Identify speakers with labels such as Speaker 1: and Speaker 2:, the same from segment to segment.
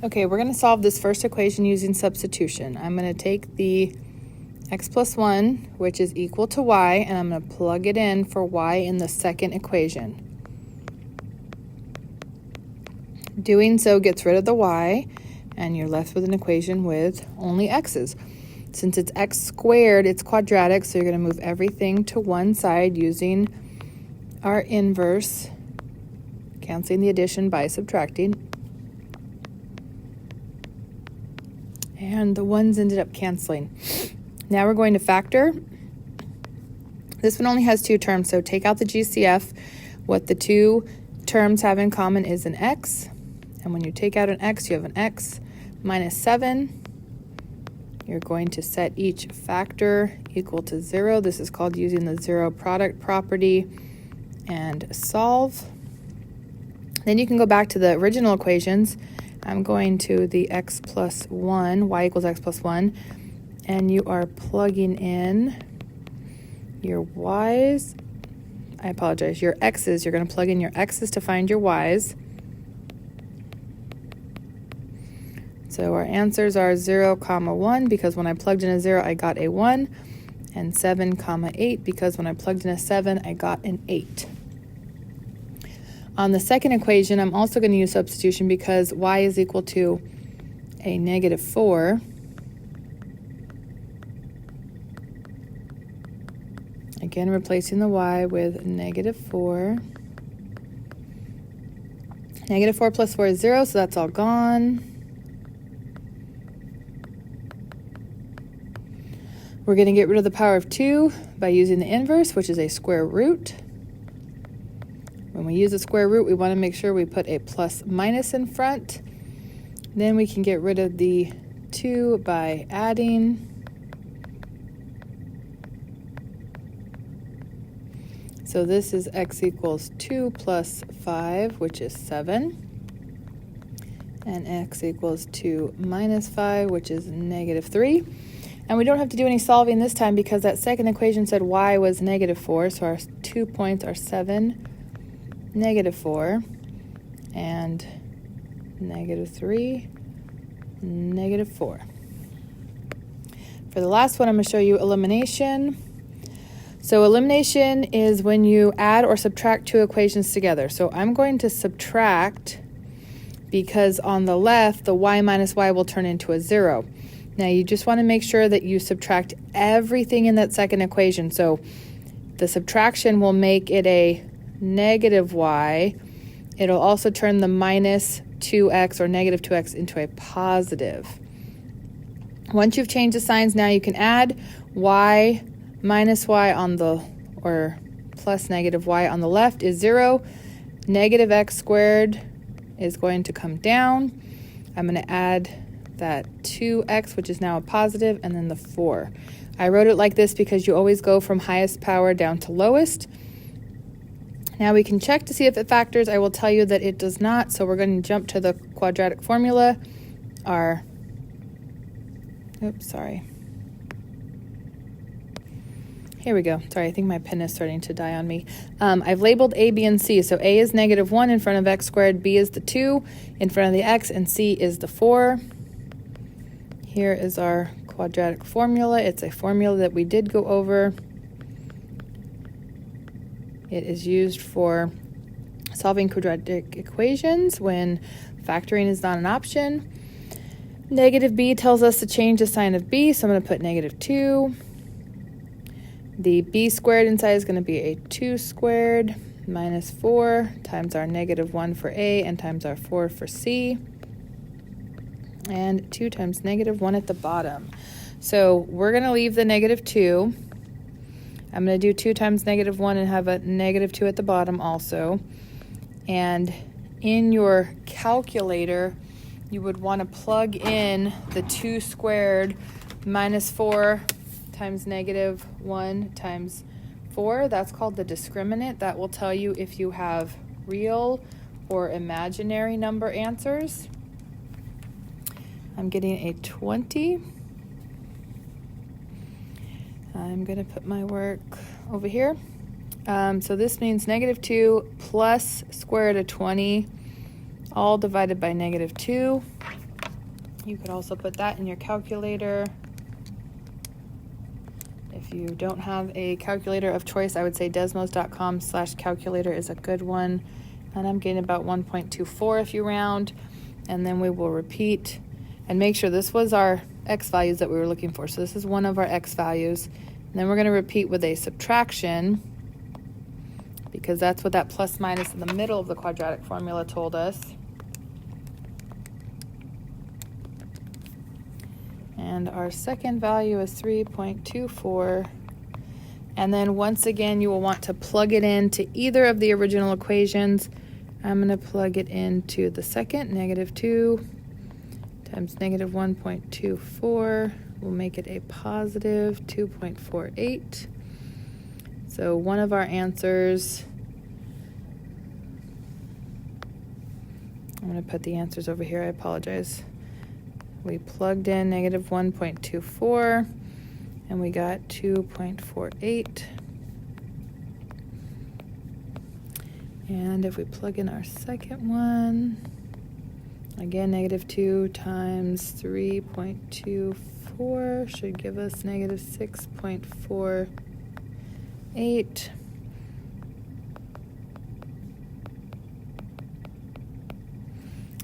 Speaker 1: Okay, we're going to solve this first equation using substitution. I'm going to take the x plus 1, which is equal to y, and I'm going to plug it in for y in the second equation. Doing so gets rid of the y, and you're left with an equation with only x's. Since it's x squared, it's quadratic, so you're going to move everything to one side using our inverse, canceling the addition by subtracting. And the ones ended up canceling. Now we're going to factor. This one only has two terms, so take out the GCF. What the two terms have in common is an x. And when you take out an x, you have an x minus 7. You're going to set each factor equal to 0. This is called using the zero product property, and solve. Then you can go back to the original equations. I'm going to the x plus 1, y equals x plus 1, and you are plugging in your y's. I apologize, your x's. You're going to plug in your x's to find your y's. So our answers are 0, 1, because when I plugged in a 0, I got a 1, and 7, 8, because when I plugged in a 7, I got an 8. On the second equation, I'm also going to use substitution because y is equal to a negative 4. Again, replacing the y with negative 4. Negative 4 plus 4 is 0, so that's all gone. We're going to get rid of the power of 2 by using the inverse, which is a square root. When we use a square root, we want to make sure we put a plus minus in front. Then we can get rid of the 2 by adding. So this is x equals 2 plus 5, which is 7. And x equals 2 minus 5, which is negative 3. And we don't have to do any solving this time because that second equation said y was negative 4, so our 2 points are 7, negative 4, and negative 3, negative 4. For the last one, I'm going to show you elimination. So elimination is when you add or subtract two equations together. So I'm going to subtract because on the left, the y minus y will turn into a 0. Now you just want to make sure that you subtract everything in that second equation. So the subtraction will make it a negative y. It'll also turn the minus 2x or negative 2x into a positive. Once you've changed the signs, now you can add y minus y on the, or plus negative y on the left is 0. Negative x squared is going to come down. I'm going to add that 2x, which is now a positive, and then the 4. I wrote it like this because you always go from highest power down to lowest. Now we can check to see if it factors. I will tell you that it does not, so we're going to jump to the quadratic formula. Here we go. Sorry, I think my pen is starting to die on me. I've labeled A, B, and C. So A is negative 1 in front of x squared, B is the 2 in front of the x, and C is the 4. Here is our quadratic formula. It's a formula that we did go over. It is used for solving quadratic equations when factoring is not an option. Negative b tells us to change the sign of b, so I'm going to put negative 2. The b squared inside is going to be a 2 squared minus 4 times our negative 1 for a and times our 4 for c. And 2 times negative 1 at the bottom. So we're going to leave the negative 2. I'm going to do 2 times negative 1 and have a negative 2 at the bottom also. And in your calculator, you would want to plug in the 2 squared minus 4 times negative 1 times 4. That's called the discriminant. That will tell you if you have real or imaginary number answers. I'm getting a 20. I'm going to put my work over here. So this means negative 2 plus square root of 20, all divided by negative 2. You could also put that in your calculator. If you don't have a calculator of choice, I would say desmos.com/calculator is a good one. And I'm getting about 1.24 if you round. And then we will repeat and make sure this was our x values that we were looking for. So this is one of our x values. And then we're going to repeat with a subtraction, because that's what that plus minus in the middle of the quadratic formula told us. And our second value is 3.24. And then once again, you will want to plug it into either of the original equations. I'm going to plug it into the second, -2 times -1.24 will make it a positive 2.48. So one of our answers, I'm going to put the answers over here, I apologize. We plugged in -1.24 and we got 2.48. And if we plug in our second one, again, -2 times 3.24 should give us -6.48.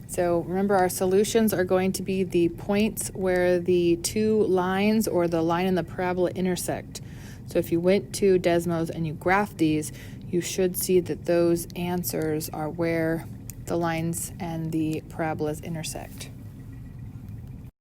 Speaker 1: So remember, our solutions are going to be the points where the two lines or the line and the parabola intersect. So if you went to Desmos and you graphed these, you should see that those answers are where the lines and the parabolas intersect.